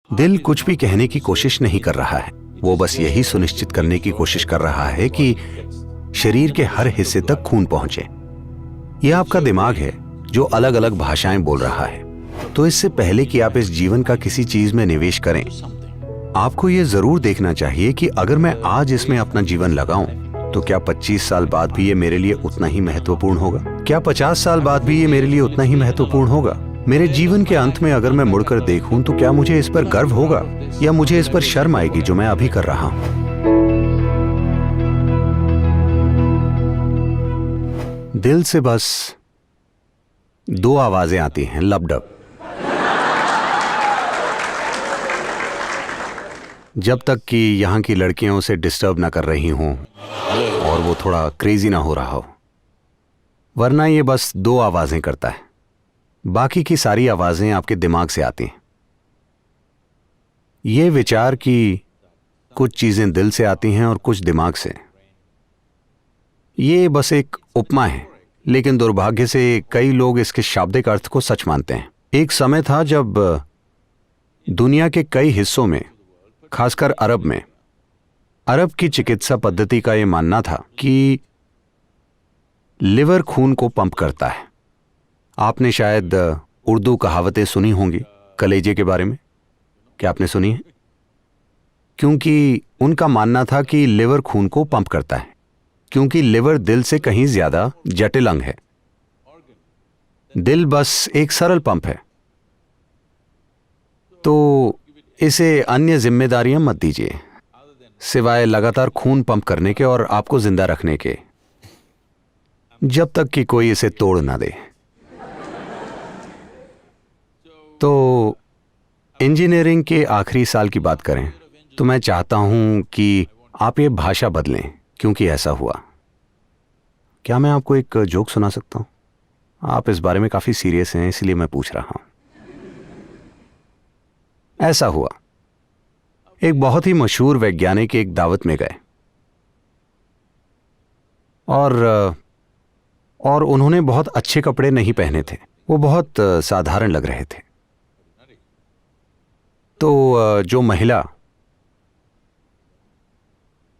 दिल कुछ भी कहने की कोशिश नहीं कर रहा है, वो बस यही सुनिश्चित करने की कोशिश कर रहा है कि शरीर के हर हिस्से तक खून पहुंचे। यह आपका दिमाग है जो अलग अलग भाषाएं बोल रहा है। तो इससे पहले कि आप इस जीवन का किसी चीज में निवेश करें, आपको यह जरूर देखना चाहिए कि अगर मैं आज इसमें अपना जीवन लगाऊं तो क्या 25 साल बाद भी ये मेरे लिए उतना ही महत्वपूर्ण होगा? क्या 50 साल बाद भी ये मेरे लिए उतना ही महत्वपूर्ण होगा? मेरे जीवन के अंत में अगर मैं मुड़कर देखूं तो क्या मुझे इस पर गर्व होगा या मुझे इस पर शर्म आएगी जो मैं अभी कर रहा हूं? दिल से बस दो आवाजें आती हैं, लबडब। जब तक कि यहां की लड़कियां उसे डिस्टर्ब ना कर रही हों और वो थोड़ा क्रेजी ना हो रहा हो, वरना ये बस दो आवाजें करता है। बाकी की सारी आवाजें आपके दिमाग से आती हैं। ये विचार कि कुछ चीजें दिल से आती हैं और कुछ दिमाग से, ये बस एक उपमा है, लेकिन दुर्भाग्य से कई लोग इसके शाब्दिक अर्थ को सच मानते हैं। एक समय था जब दुनिया के कई हिस्सों में, खासकर अरब में, अरब की चिकित्सा पद्धति का यह मानना था कि लिवर खून को पंप करता है। आपने शायद उर्दू कहावतें सुनी होंगी कलेजे के बारे में। क्या आपने सुनी है? क्योंकि उनका मानना था कि लिवर खून को पंप करता है, क्योंकि लिवर दिल से कहीं ज्यादा जटिल अंग है। दिल बस एक सरल पंप है। तो इसे अन्य जिम्मेदारियां मत दीजिए सिवाय लगातार खून पंप करने के और आपको जिंदा रखने के, जब तक कि कोई इसे तोड़ ना दे। तो इंजीनियरिंग के आखिरी साल की बात करें तो मैं चाहता हूं कि आप ये भाषा बदलें, क्योंकि ऐसा हुआ। क्या मैं आपको एक जोक सुना सकता हूं? आप इस बारे में काफी सीरियस हैं, इसलिए मैं पूछ रहा हूं। ऐसा हुआ, एक बहुत ही मशहूर वैज्ञानिक एक दावत में गए और उन्होंने बहुत अच्छे कपड़े नहीं पहने थे, वो बहुत साधारण लग रहे थे। तो जो महिला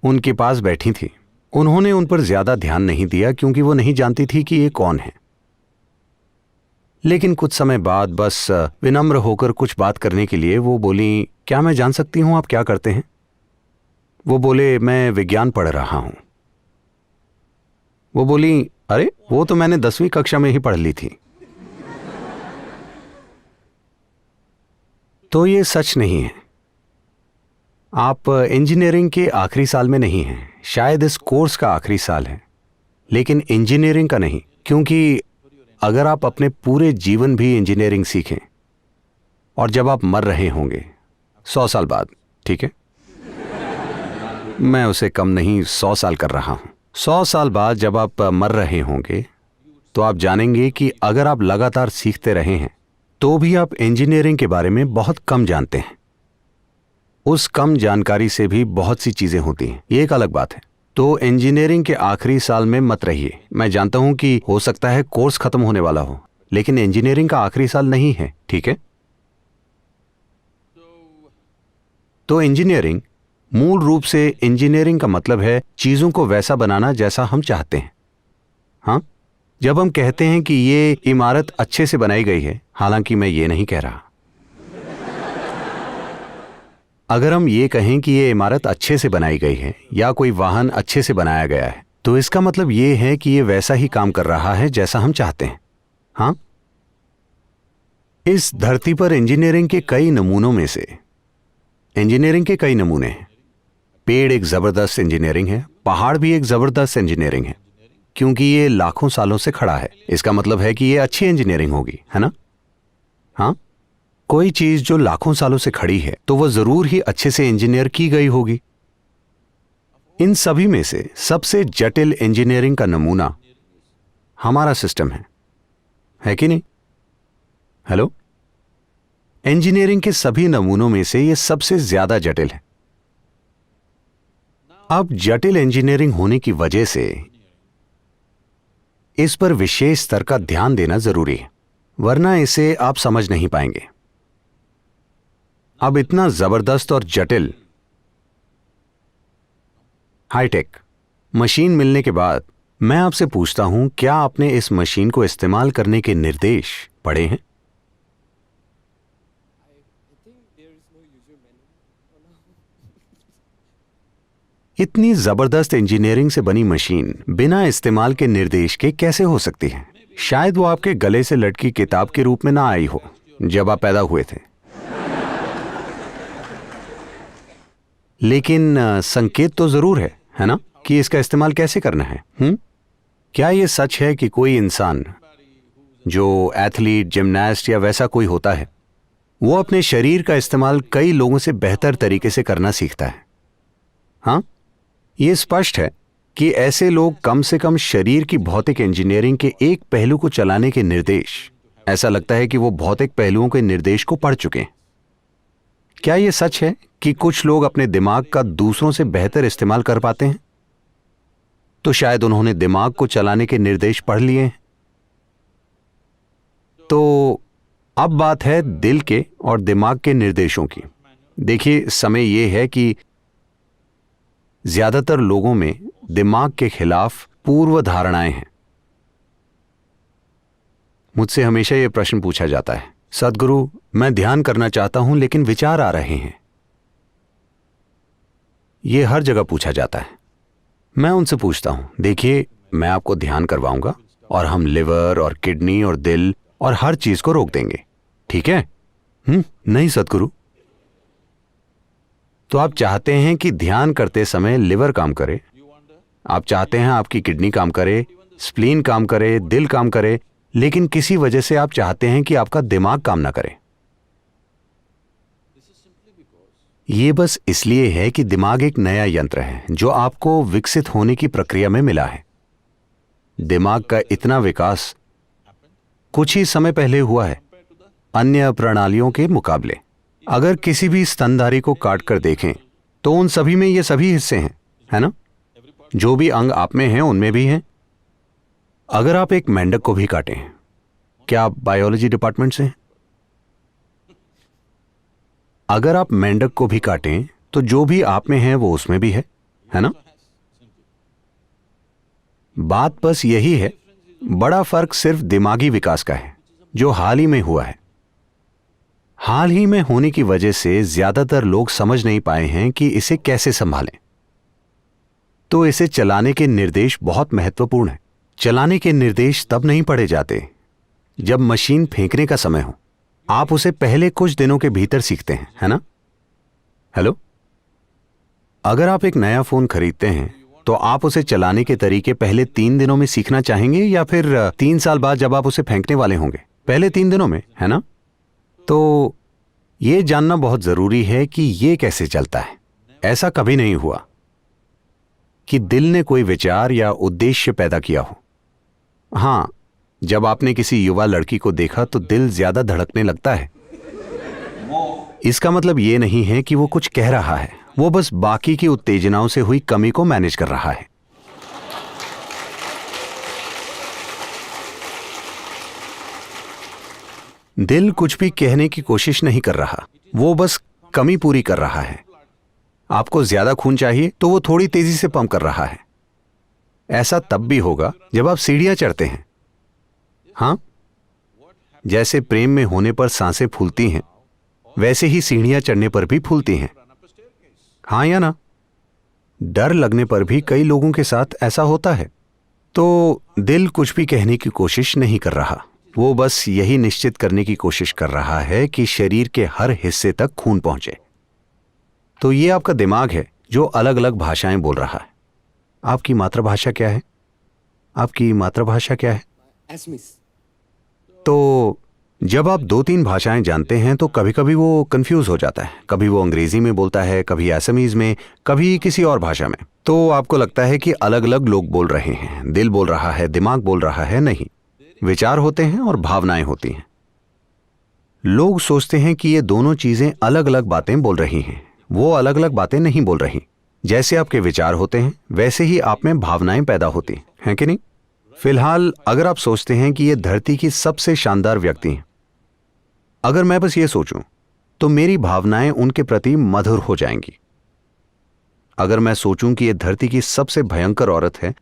उनके पास बैठी थी, उन्होंने उन पर ज्यादा ध्यान नहीं दिया क्योंकि वो नहीं जानती थी कि ये कौन है। लेकिन कुछ समय बाद बस विनम्र होकर कुछ बात करने के लिए वो बोली, क्या मैं जान सकती हूं आप क्या करते हैं? वो बोले, मैं विज्ञान पढ़ रहा हूं। वो बोली, अरे वो तो मैंने 10वीं कक्षा में ही पढ़ ली थी। तो ये सच नहीं है। आप इंजीनियरिंग के आखिरी साल में नहीं हैं, शायद इस कोर्स का आखिरी साल है, लेकिन इंजीनियरिंग का नहीं। क्योंकि अगर आप अपने पूरे जीवन भी इंजीनियरिंग सीखें और जब आप मर रहे होंगे 100 साल बाद, ठीक है, मैं उसे कम नहीं 100 साल कर रहा हूं, 100 साल बाद जब आप मर रहे होंगे तो आप जानेंगे कि अगर आप लगातार सीखते रहे हैं तो भी आप इंजीनियरिंग के बारे में बहुत कम जानते हैं। उस कम जानकारी से भी बहुत सी चीजें होती हैं, ये एक अलग बात है। तो इंजीनियरिंग के आखिरी साल में मत रहिए। मैं जानता हूं कि हो सकता है कोर्स खत्म होने वाला हो, लेकिन इंजीनियरिंग का आखिरी साल नहीं है, ठीक है? तो इंजीनियरिंग, मूल रूप से इंजीनियरिंग का मतलब है चीजों को वैसा बनाना जैसा हम चाहते हैं। हाँ, जब हम कहते हैं कि ये इमारत अच्छे से बनाई गई है, हालांकि मैं ये नहीं कह रहा। अगर हम ये कहें कि ये इमारत अच्छे से बनाई गई है या कोई वाहन अच्छे से बनाया गया है, तो इसका मतलब ये है कि ये वैसा ही काम कर रहा है जैसा हम चाहते हैं। हाँ, इस धरती पर इंजीनियरिंग के कई नमूनों में से इंजीनियरिंग के कई नमूने हैं। पेड़ एक जबरदस्त इंजीनियरिंग है, पहाड़ भी एक जबरदस्त इंजीनियरिंग है, क्योंकि ये लाखों सालों से खड़ा है। इसका मतलब है कि ये अच्छी इंजीनियरिंग होगी, है ना? हाँ, कोई चीज जो लाखों सालों से खड़ी है तो वो जरूर ही अच्छे से इंजीनियर की गई होगी। इन सभी में से सबसे जटिल इंजीनियरिंग का नमूना हमारा सिस्टम है कि नहीं? हेलो, इंजीनियरिंग के सभी नमूनों में से यह सबसे ज्यादा जटिल है। अब जटिल इंजीनियरिंग होने की वजह से इस पर विशेष स्तर का ध्यान देना जरूरी है, वरना इसे आप समझ नहीं पाएंगे। अब इतना जबरदस्त और जटिल हाईटेक मशीन मिलने के बाद मैं आपसे पूछता हूं, क्या आपने इस मशीन को इस्तेमाल करने के निर्देश पढ़े हैं? इतनी जबरदस्त इंजीनियरिंग से बनी मशीन बिना इस्तेमाल के निर्देश के कैसे हो सकती है? शायद वो आपके गले से लटकी किताब के रूप में ना आई हो जब आप पैदा हुए थे, लेकिन संकेत तो जरूर है ना, कि इसका इस्तेमाल कैसे करना है। क्या यह सच है कि कोई इंसान जो एथलीट, जिम्नास्ट या वैसा कोई होता है, वो अपने शरीर का इस्तेमाल कई लोगों से बेहतर तरीके से करना सीखता है? हाँ, ये स्पष्ट है कि ऐसे लोग कम से कम शरीर की भौतिक इंजीनियरिंग के एक पहलू को चलाने के निर्देश, ऐसा लगता है कि वो भौतिक पहलुओं के निर्देश को पढ़ चुके हैं। क्या यह सच है कि कुछ लोग अपने दिमाग का दूसरों से बेहतर इस्तेमाल कर पाते हैं? तो शायद उन्होंने दिमाग को चलाने के निर्देश पढ़ लिए हैं। तो अब बात है दिल के और दिमाग के निर्देशों की। देखिए, समय यह है कि ज्यादातर लोगों में दिमाग के खिलाफ पूर्व धारणाएं हैं। मुझसे हमेशा यह प्रश्न पूछा जाता है, सद्गुरु, मैं ध्यान करना चाहता हूं लेकिन विचार आ रहे हैं। यह हर जगह पूछा जाता है। मैं उनसे पूछता हूं, देखिए, मैं आपको ध्यान करवाऊंगा और हम लिवर और किडनी और दिल और हर चीज को रोक देंगे, ठीक है? नहीं सद्गुरु। तो आप चाहते हैं कि ध्यान करते समय लिवर काम करे, आप चाहते हैं आपकी किडनी काम करे, स्प्लीन काम करे, दिल काम करे, लेकिन किसी वजह से आप चाहते हैं कि आपका दिमाग काम ना करे। यह बस इसलिए है कि दिमाग एक नया यंत्र है जो आपको विकसित होने की प्रक्रिया में मिला है। दिमाग का इतना विकास कुछ ही समय पहले हुआ है अन्य प्रणालियों के मुकाबले। अगर किसी भी स्तनधारी को काट कर देखें तो उन सभी में ये सभी हिस्से हैं, है ना? जो भी अंग आप में हैं उनमें भी हैं। अगर आप एक मेंढक को भी काटें, क्या आप बायोलॉजी डिपार्टमेंट से हैं? अगर आप मेंढक को भी काटें तो जो भी आप में है वो उसमें भी है ना? बात बस यही है, बड़ा फर्क सिर्फ दिमागी विकास का है जो हाल ही में हुआ है। हाल ही में होने की वजह से ज्यादातर लोग समझ नहीं पाए हैं कि इसे कैसे संभालें। तो इसे चलाने के निर्देश बहुत महत्वपूर्ण है। चलाने के निर्देश तब नहीं पढ़े जाते जब मशीन फेंकने का समय हो। आप उसे पहले कुछ दिनों के भीतर सीखते हैं, है ना? हेलो, अगर आप एक नया फोन खरीदते हैं तो आप उसे चलाने के तरीके पहले 3 दिनों में सीखना चाहेंगे या फिर 3 साल बाद जब आप उसे फेंकने वाले होंगे? पहले 3 दिनों में, है ना? तो यह जानना बहुत जरूरी है कि यह कैसे चलता है। ऐसा कभी नहीं हुआ कि दिल ने कोई विचार या उद्देश्य पैदा किया हो। हां, जब आपने किसी युवा लड़की को देखा तो दिल ज्यादा धड़कने लगता है। इसका मतलब यह नहीं है कि वो कुछ कह रहा है, वो बस बाकी की उत्तेजनाओं से हुई कमी को मैनेज कर रहा है। दिल कुछ भी कहने की कोशिश नहीं कर रहा, वो बस कमी पूरी कर रहा है। आपको ज्यादा खून चाहिए तो वो थोड़ी तेजी से पंप कर रहा है। ऐसा तब भी होगा जब आप सीढ़ियां चढ़ते हैं। हां, जैसे प्रेम में होने पर सांसें फूलती हैं, वैसे ही सीढ़ियां चढ़ने पर भी फूलती हैं। हां या ना? डर लगने पर भी कई लोगों के साथ ऐसा होता है। तो दिल कुछ भी कहने की कोशिश नहीं कर रहा, वो बस यही निश्चित करने की कोशिश कर रहा है कि शरीर के हर हिस्से तक खून पहुंचे। तो ये आपका दिमाग है जो अलग अलग भाषाएं बोल रहा है। आपकी मातृभाषा क्या है? आपकी मातृभाषा क्या है? तो जब आप 2-3 भाषाएं जानते हैं तो कभी कभी वो कंफ्यूज हो जाता है। कभी वो अंग्रेजी में बोलता है, कभी असमीज में, कभी किसी और भाषा में। तो आपको लगता है कि अलग अलग लोग बोल रहे हैं, दिल बोल रहा है, दिमाग बोल रहा है। नहीं, विचार होते हैं और भावनाएं होती हैं। लोग सोचते हैं कि ये दोनों चीजें अलग अलग बातें बोल रही हैं। वो अलग अलग बातें नहीं बोल रही। जैसे आपके विचार होते हैं वैसे ही आप में भावनाएं पैदा होती हैं कि नहीं? फिलहाल अगर आप सोचते हैं कि ये धरती की सबसे शानदार व्यक्ति हैं, अगर मैं बस ये सोचूं तो मेरी भावनाएं उनके प्रति मधुर हो जाएंगी। अगर मैं सोचूं कि यह धरती की सबसे भयंकर औरत है,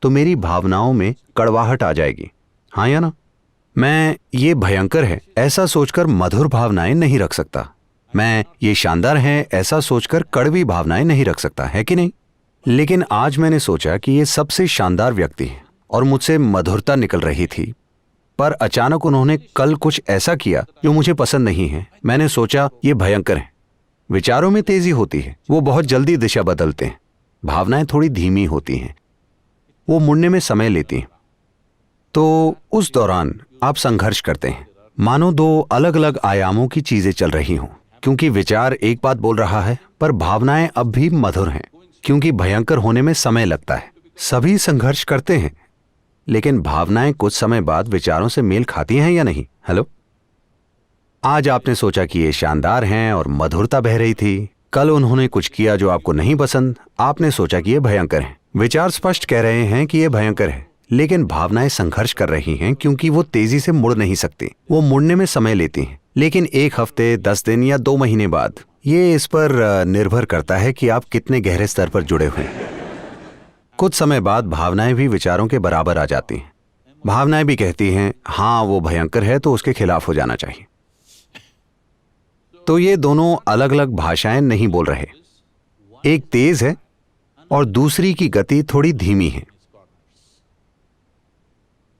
तो मेरी भावनाओं में कड़वाहट आ जाएगी। हाँ या ना? मैं ये भयंकर है ऐसा सोचकर मधुर भावनाएं नहीं रख सकता। मैं ये शानदार है ऐसा सोचकर कड़वी भावनाएं नहीं रख सकता, है कि नहीं? लेकिन आज मैंने सोचा कि ये सबसे शानदार व्यक्ति है और मुझसे मधुरता निकल रही थी, पर अचानक उन्होंने कल कुछ ऐसा किया जो मुझे पसंद नहीं है। मैंने सोचा ये भयंकर है। विचारों में तेजी होती है, वो बहुत जल्दी दिशा बदलते हैं। भावनाएं थोड़ी धीमी होती हैं, वो मुड़ने में समय लेती हैं। तो उस दौरान आप संघर्ष करते हैं, मानो दो अलग अलग आयामों की चीजें चल रही हों। क्योंकि विचार एक बात बोल रहा है, पर भावनाएं अब भी मधुर हैं, क्योंकि भयंकर होने में समय लगता है। सभी संघर्ष करते हैं, लेकिन भावनाएं कुछ समय बाद विचारों से मेल खाती हैं या नहीं? हेलो, आज आपने सोचा कि ये शानदार हैं और मधुरता बह रही थी। कल उन्होंने कुछ किया जो आपको नहीं पसंद, आपने सोचा कि ये भयंकर है। विचार स्पष्ट कह रहे हैं कि ये भयंकर है, लेकिन भावनाएं संघर्ष कर रही हैं क्योंकि वो तेजी से मुड़ नहीं सकती। वो मुड़ने में समय लेती हैं, लेकिन 1 हफ्ते, 10 दिन या 2 महीने बाद। ये इस पर निर्भर करता है कि आप कितने गहरे स्तर पर जुड़े हुए हैं। कुछ समय बाद भावनाएं भी विचारों के बराबर आ जाती हैं। भावनाएं भी कहती हैं, हाँ वो भयंकर है तो उसके खिलाफ हो जाना चाहिए। तो ये दोनों अलग अलग भाषाएं नहीं बोल रहे। एक तेज है और दूसरी की गति थोड़ी धीमी है।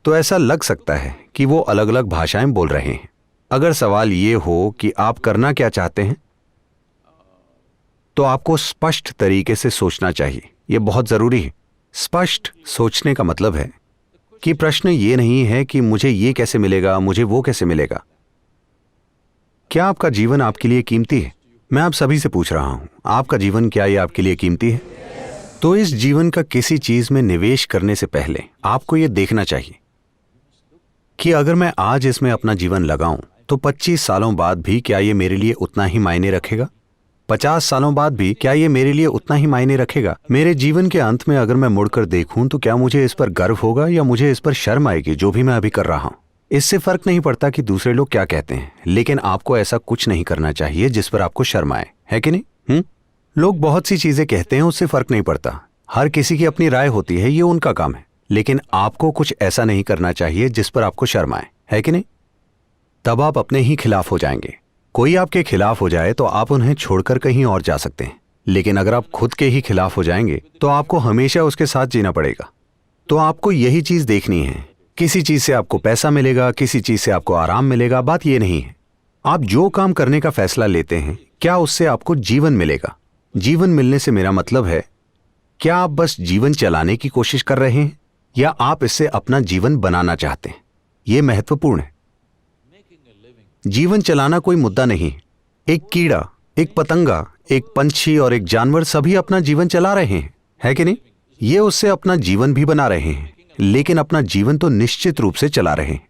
तो ऐसा लग सकता है कि वो अलग अलग भाषाएं बोल रहे हैं। अगर सवाल ये हो कि आप करना क्या चाहते हैं, तो आपको स्पष्ट तरीके से सोचना चाहिए। यह बहुत जरूरी है। स्पष्ट सोचने का मतलब है कि प्रश्न ये नहीं है कि मुझे ये कैसे मिलेगा, मुझे वो कैसे मिलेगा। क्या आपका जीवन आपके लिए कीमती है? मैं आप सभी से पूछ रहा हूं, आपका जीवन क्या ये आपके लिए कीमती है? तो इस जीवन का किसी चीज में निवेश करने से पहले आपको ये देखना चाहिए कि अगर मैं आज इसमें अपना जीवन लगाऊं तो 25 सालों बाद भी क्या ये मेरे लिए उतना ही मायने रखेगा? 50 सालों बाद भी क्या ये मेरे लिए उतना ही मायने रखेगा? मेरे जीवन के अंत में अगर मैं मुड़कर देखूं तो क्या मुझे इस पर गर्व होगा या मुझे इस पर शर्म आएगी, जो भी मैं अभी कर रहा हूं? इससे फर्क नहीं पड़ता कि दूसरे लोग क्या कहते हैं, लेकिन आपको ऐसा कुछ नहीं करना चाहिए जिस पर आपको शर्म आए, है कि नहीं? लोग बहुत सी चीजें कहते हैं, उससे फर्क नहीं पड़ता। हर किसी की अपनी राय होती है, ये उनका काम है। लेकिन आपको कुछ ऐसा नहीं करना चाहिए जिस पर आपको शर्म आए, है कि नहीं? तब आप अपने ही खिलाफ हो जाएंगे। कोई आपके खिलाफ हो जाए तो आप उन्हें छोड़कर कहीं और जा सकते हैं, लेकिन अगर आप खुद के ही खिलाफ हो जाएंगे तो आपको हमेशा उसके साथ जीना पड़ेगा। तो आपको यही चीज देखनी है। किसी चीज से आपको पैसा मिलेगा, किसी चीज से आपको आराम मिलेगा, बात यह नहीं है। आप जो काम करने का फैसला लेते हैं, क्या उससे आपको जीवन मिलेगा? जीवन मिलने से मेरा मतलब है, क्या आप बस जीवन चलाने की कोशिश कर रहे हैं या आप इससे अपना जीवन बनाना चाहते हैं? यह महत्वपूर्ण है। जीवन चलाना कोई मुद्दा नहीं। एक कीड़ा, एक पतंगा, एक पंछी और एक जानवर सभी अपना जीवन चला रहे हैं, है कि नहीं? ये उससे अपना जीवन भी बना रहे हैं, लेकिन अपना जीवन तो निश्चित रूप से चला रहे हैं।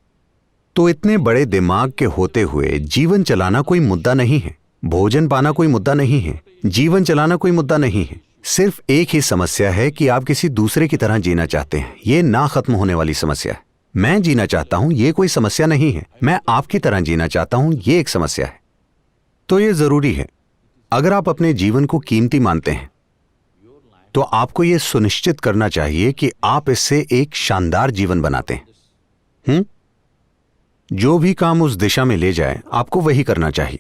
तो इतने बड़े दिमाग के होते हुए जीवन चलाना कोई मुद्दा नहीं है। भोजन पाना कोई मुद्दा नहीं है। जीवन चलाना कोई मुद्दा नहीं है। सिर्फ एक ही समस्या है कि आप किसी दूसरे की तरह जीना चाहते हैं। ये ना खत्म होने वाली समस्या है। मैं जीना चाहता हूं, ये कोई समस्या नहीं है। मैं आपकी तरह जीना चाहता हूं, ये एक समस्या है। तो ये जरूरी है। अगर आप अपने जीवन को कीमती मानते हैं तो आपको यह सुनिश्चित करना चाहिए कि आप इससे एक शानदार जीवन बनाते हैं। जो भी काम उस दिशा में ले जाए, आपको वही करना चाहिए।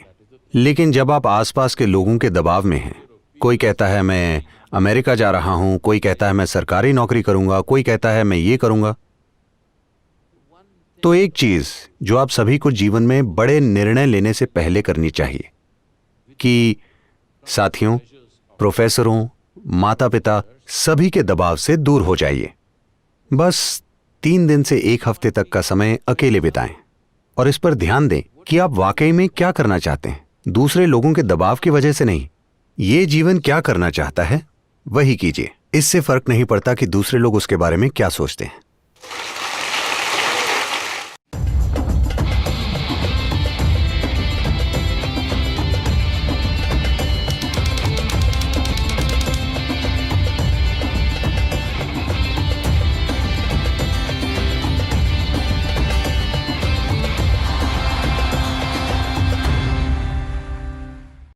लेकिन जब आप आसपास के लोगों के दबाव में हैं, कोई कहता है मैं अमेरिका जा रहा हूं, कोई कहता है मैं सरकारी नौकरी करूंगा, कोई कहता है मैं ये करूंगा, तो एक चीज जो आप सभी को जीवन में बड़े निर्णय लेने से पहले करनी चाहिए कि साथियों, प्रोफेसरों, माता पिता, सभी के दबाव से दूर हो जाइए। बस 3 दिन से 1 हफ्ते तक का समय अकेले बिताएं और इस पर ध्यान दें कि आप वाकई में क्या करना चाहते हैं, दूसरे लोगों के दबाव की वजह से नहीं। ये जीवन क्या करना चाहता है वही कीजिए। इससे फर्क नहीं पड़ता कि दूसरे लोग उसके बारे में क्या सोचते हैं।